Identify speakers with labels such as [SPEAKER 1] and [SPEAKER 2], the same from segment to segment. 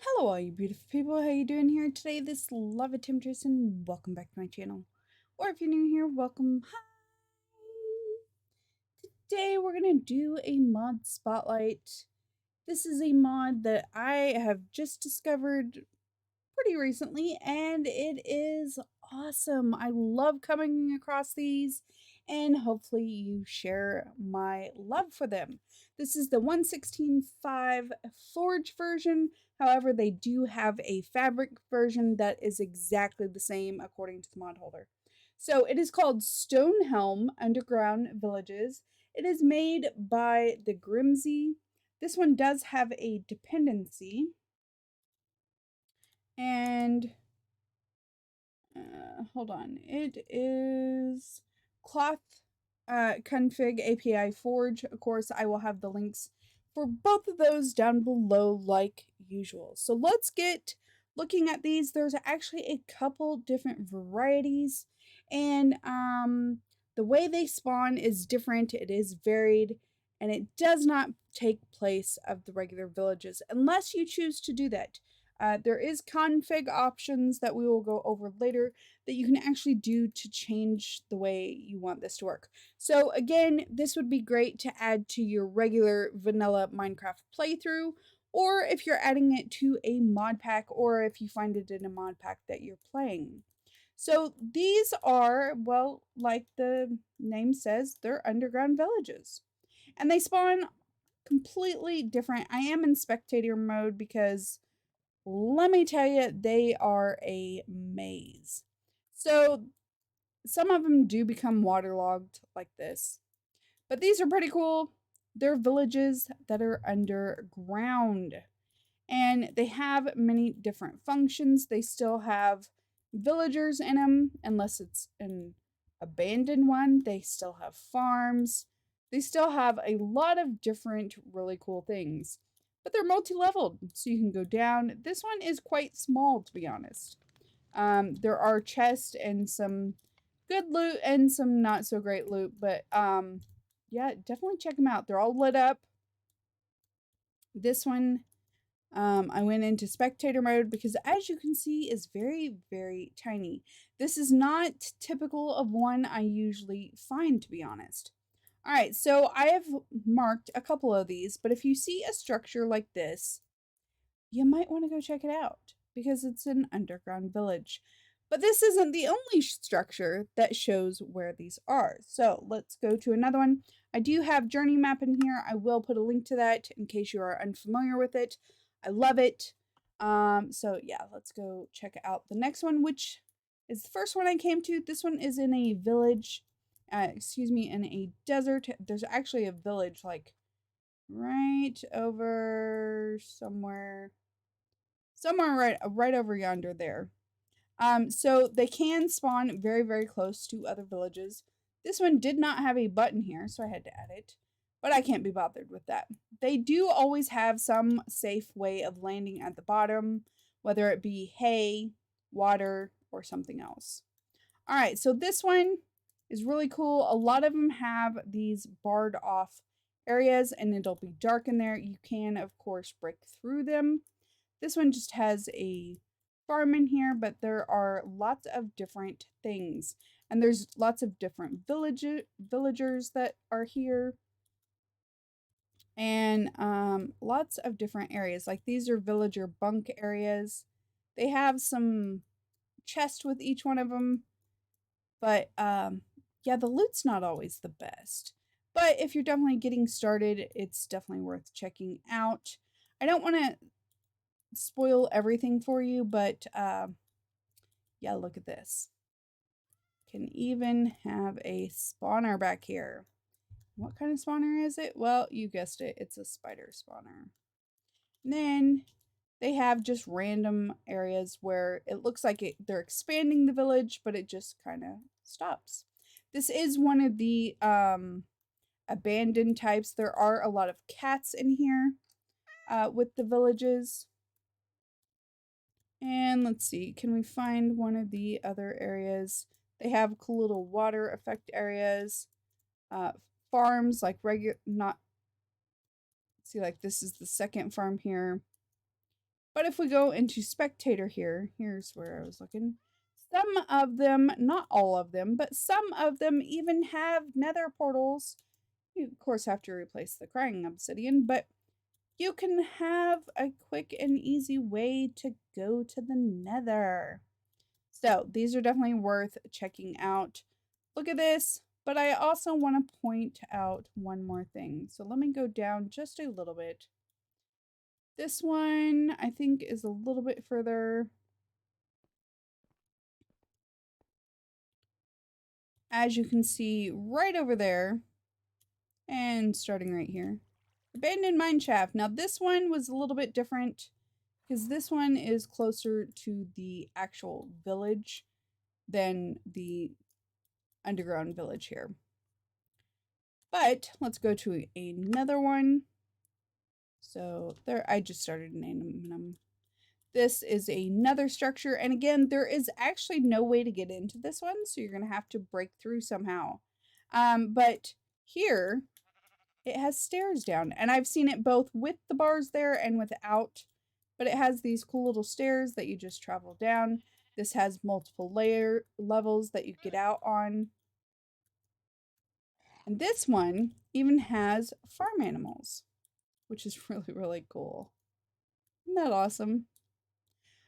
[SPEAKER 1] Hello all you beautiful people, how you doing here today? This love attempters and welcome back to my channel. Or if you're new here, welcome. Hi! Today we're gonna do a mod spotlight. This is a mod that I have just discovered pretty recently and it is awesome. I love coming across these and hopefully you share my love for them. This is the 1.16.5 Forge version. However, they do have a fabric version that is exactly the same according to the mod holder. So it is called Stoneholm Underground Villages. It is made by the Grimsey. This one does have a dependency. And hold on, it is cloth config API Forge. Of course, I will have the links for both of those down below like usual. So let's get looking at these. There's actually a couple different varieties, and the way they spawn is different. It is varied, and it does not take place of the regular villages unless you choose to do that. There is config options that we will go over later that you can actually do to change the way you want this to work. So again, this would be great to add to your regular vanilla Minecraft playthrough, or if you're adding it to a mod pack, or if you find it in a mod pack that you're playing. So these are, well, like the name says, they're underground villages. And they spawn completely different. I am in spectator mode because let me tell you, they are a maze. So some of them do become waterlogged like this, but these are pretty cool. They're villages that are underground and they have many different functions. They still have villagers in them, unless it's an abandoned one. They still have farms. They still have a lot of different really cool things, but they're multi-leveled, so you can go down. This one is quite small, to be honest. There are chests and some good loot and some not so great loot, but yeah, definitely check them out. They're all lit up. This one, I went into spectator mode because, as you can see, is very, very tiny. This is not typical of one I usually find, to be honest. All right, so I have marked a couple of these, but if you see a structure like this, you might want to go check it out because it's an underground village. But this isn't the only structure that shows where these are. So let's go to another one. I do have journey map in here. I will put a link to that in case you are unfamiliar with it. I love it. So yeah, let's go check out the next one, which is the first one I came to. This one is in a village, in a desert. There's actually a village like right over somewhere right over yonder there. So they can spawn very, very close to other villages. This one did not have a button here, so I had to add it, but I can't be bothered with that. They do always have some safe way of landing at the bottom, whether it be hay, water, or something else. All right, so this one is really cool. A lot of them have these barred off areas and it'll be dark in there. You can, of course, break through them. This one just has a farm in here, but there are lots of different things. And there's lots of different villagers that are here. And lots of different areas. Like these are villager bunk areas. They have some chests with each one of them. But yeah, the loot's not always the best. But if you're definitely getting started, it's definitely worth checking out. I don't want to spoil everything for you, but yeah, look at this. Can even have a spawner back here. What kind of spawner is it? Well, you guessed it. It's a spider spawner. And then they have just random areas where it looks like they're expanding the village, but it just kind of stops. This is one of the abandoned types. There are a lot of cats in here with the villages. And let's see, can we find one of the other areas? They have cool little water effect areas, farms like not, see, like this is the second farm here. But if we go into spectator here, here's where I was looking. Some of them, not all of them, but some of them even have nether portals. You, of course, have to replace the crying obsidian, but you can have a quick and easy way to go to the nether. So these are definitely worth checking out. Look at this, but I also want to point out one more thing. So let me go down just a little bit. This one, I think, is a little bit further. As you can see right over there, and starting right here, abandoned mine shaft. Now this one was a little bit different because this one is closer to the actual village than the underground village here. But let's go to another one. So there, I just started naming them. This is another structure, and again, there is actually no way to get into this one, so you're gonna have to break through somehow. But here, it has stairs down, and I've seen it both with the bars there and without, but it has these cool little stairs that you just travel down. This has multiple levels that you get out on. And this one even has farm animals, which is really, really cool. Isn't that awesome?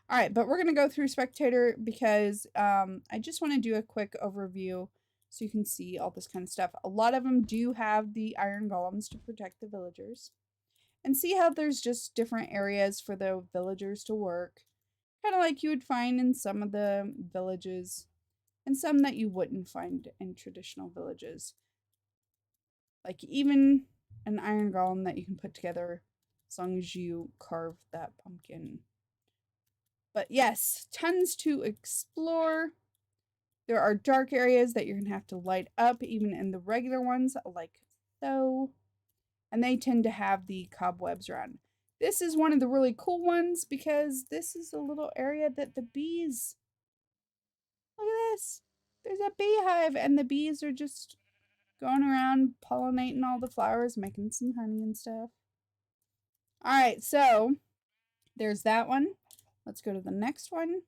[SPEAKER 1] All right, but we're going to go through spectator because I just want to do a quick overview so you can see all this kind of stuff. A lot of them do have the iron golems to protect the villagers. And see how there's just different areas for the villagers to work. Kind of like you would find in some of the villages and some that you wouldn't find in traditional villages. Like even an iron golem that you can put together as long as you carve that pumpkin. But yes, tons to explore. There are dark areas that you're going to have to light up, even in the regular ones, like so. And they tend to have the cobwebs around. This is one of the really cool ones because this is a little area that the bees, look at this. There's a beehive and the bees are just going around pollinating all the flowers, making some honey and stuff. All right, so there's that one. Let's go to the next one.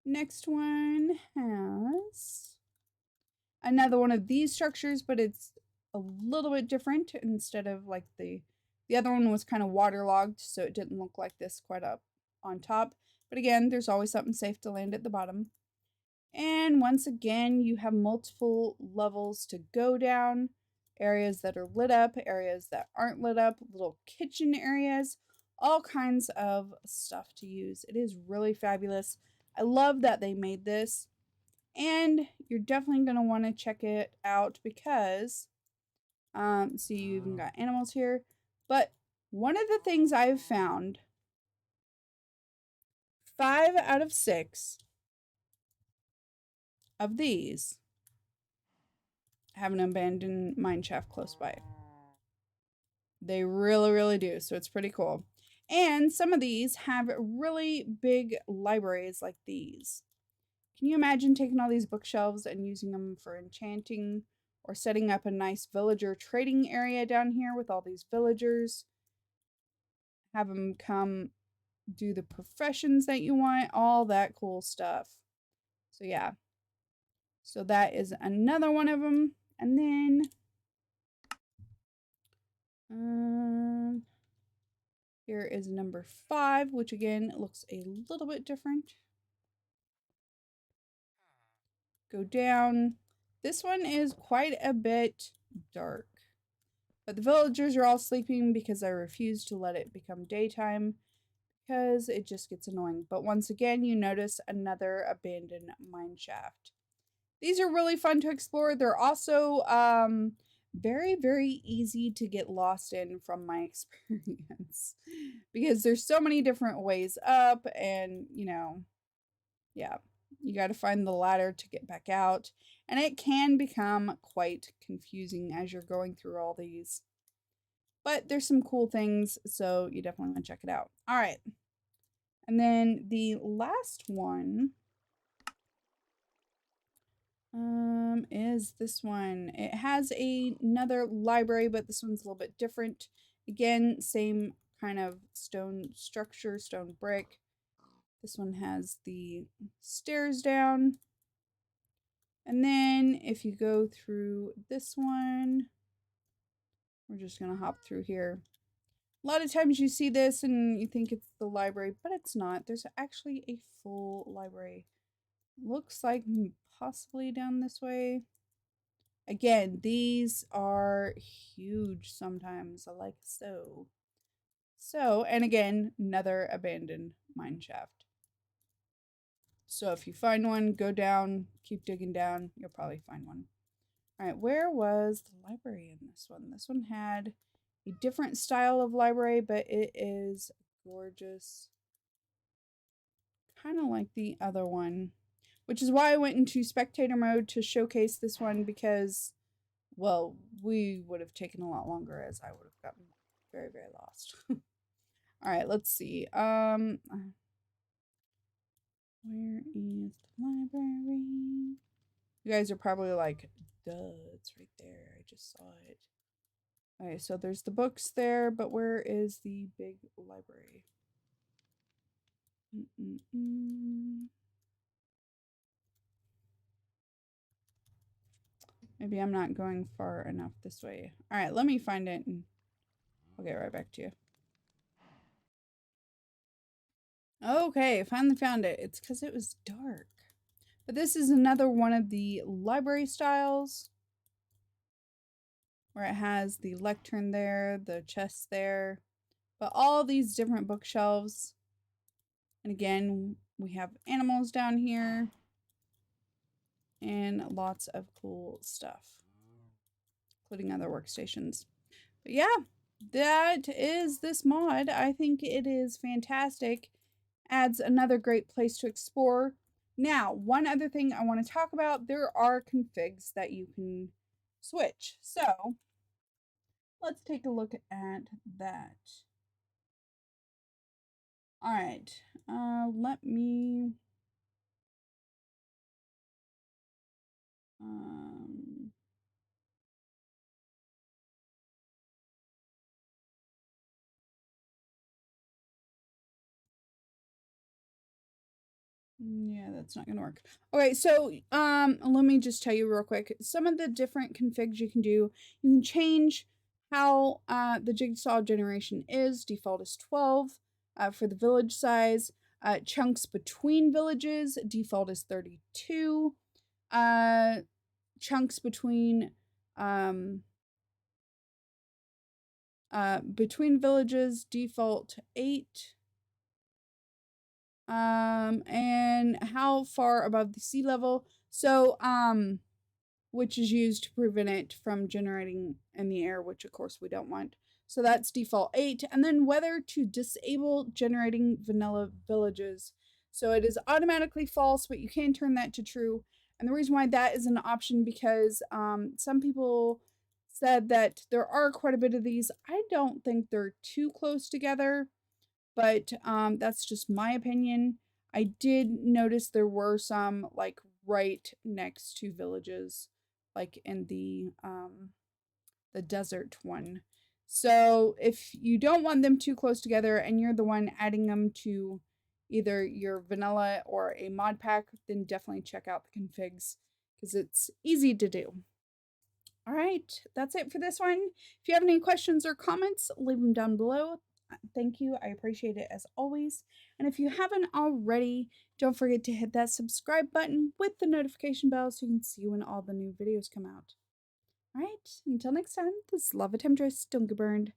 [SPEAKER 1] Next one has another one of these structures, but it's a little bit different. Instead of like the other one was kind of waterlogged, so it didn't look like this quite up on top. But again, there's always something safe to land at the bottom. And once again, you have multiple levels to go down. Areas that are lit up, areas that aren't lit up, little kitchen areas, all kinds of stuff to use. It is really fabulous. I love that they made this. And you're definitely going to want to check it out because, see, you even got animals here. But one of the things I've found, 5 out of 6 of these have an abandoned mine shaft close by. They really, really do. So it's pretty cool. And some of these have really big libraries like these. Can you imagine taking all these bookshelves and using them for enchanting or setting up a nice villager trading area down here with all these villagers? Have them come do the professions that you want, all that cool stuff. So yeah. So that is another one of them. And then here is number 5, which again looks a little bit different. Go down. This one is quite a bit dark. But the villagers are all sleeping because I refuse to let it become daytime because it just gets annoying. But once again, you notice another abandoned mine shaft. These are really fun to explore. They're also very, very easy to get lost in from my experience because there's so many different ways up and, you know, yeah, you got to find the ladder to get back out. And it can become quite confusing as you're going through all these. But there's some cool things, so you definitely want to check it out. All right. And then the last one is this one. It has another library, but this one's a little bit different. Again, same kind of stone structure, stone brick. This one has the stairs down. And then if you go through this one, we're just going to hop through here. A lot of times you see this and you think it's the library, but it's not. There's actually a full library. Looks like possibly down this way. Again, these are huge sometimes, like so. So, and again, another abandoned mine shaft. So if you find one, go down, keep digging down, you'll probably find one. All right, where was the library in this one? This one had a different style of library, but it is gorgeous. Kind of like the other one, which is why I went into spectator mode to showcase this one because, well, we would have taken a lot longer as I would have gotten very, very lost. All right, let's see. Where is the library? You guys are probably like, duh, it's right there. I just saw it. Okay, so there's the books there, but where is the big library? Maybe I'm not going far enough this way. All right, let me find it and I'll get right back to you. Okay, finally found it. It's because it was dark. But this is another one of the library styles where it has the lectern there, the chest there, but all these different bookshelves. And again, we have animals down here and lots of cool stuff, including other workstations. But yeah, that is this mod. I think it is fantastic. Adds another great place to explore. Now, one other thing I want to talk about, there are configs that you can switch. So let's take a look at that. All right, let me yeah, that's not gonna work. Okay, so let me just tell you real quick. Some of the different configs you can do. You can change how the jigsaw generation is. Default is 12 for the village size. Chunks between villages, default is 32. Chunks between villages, default 8. And how far above the sea level. So, which is used to prevent it from generating in the air, which of course we don't want. So that's default 8. And then whether to disable generating vanilla villages. So it is automatically false, but you can turn that to true. And the reason why that is an option because some people said that there are quite a bit of these. I don't think they're too close together. But that's just my opinion. I did notice there were some like right next to villages, like in the desert one. So if you don't want them too close together and you're the one adding them to either your vanilla or a mod pack, then definitely check out the configs because it's easy to do. All right, that's it for this one. If you have any questions or comments, leave them down below. Thank you. I appreciate it as always. And if you haven't already, don't forget to hit that subscribe button with the notification bell so you can see when all the new videos come out. All right, until next time, this is Lava Temptress. Don't get burned.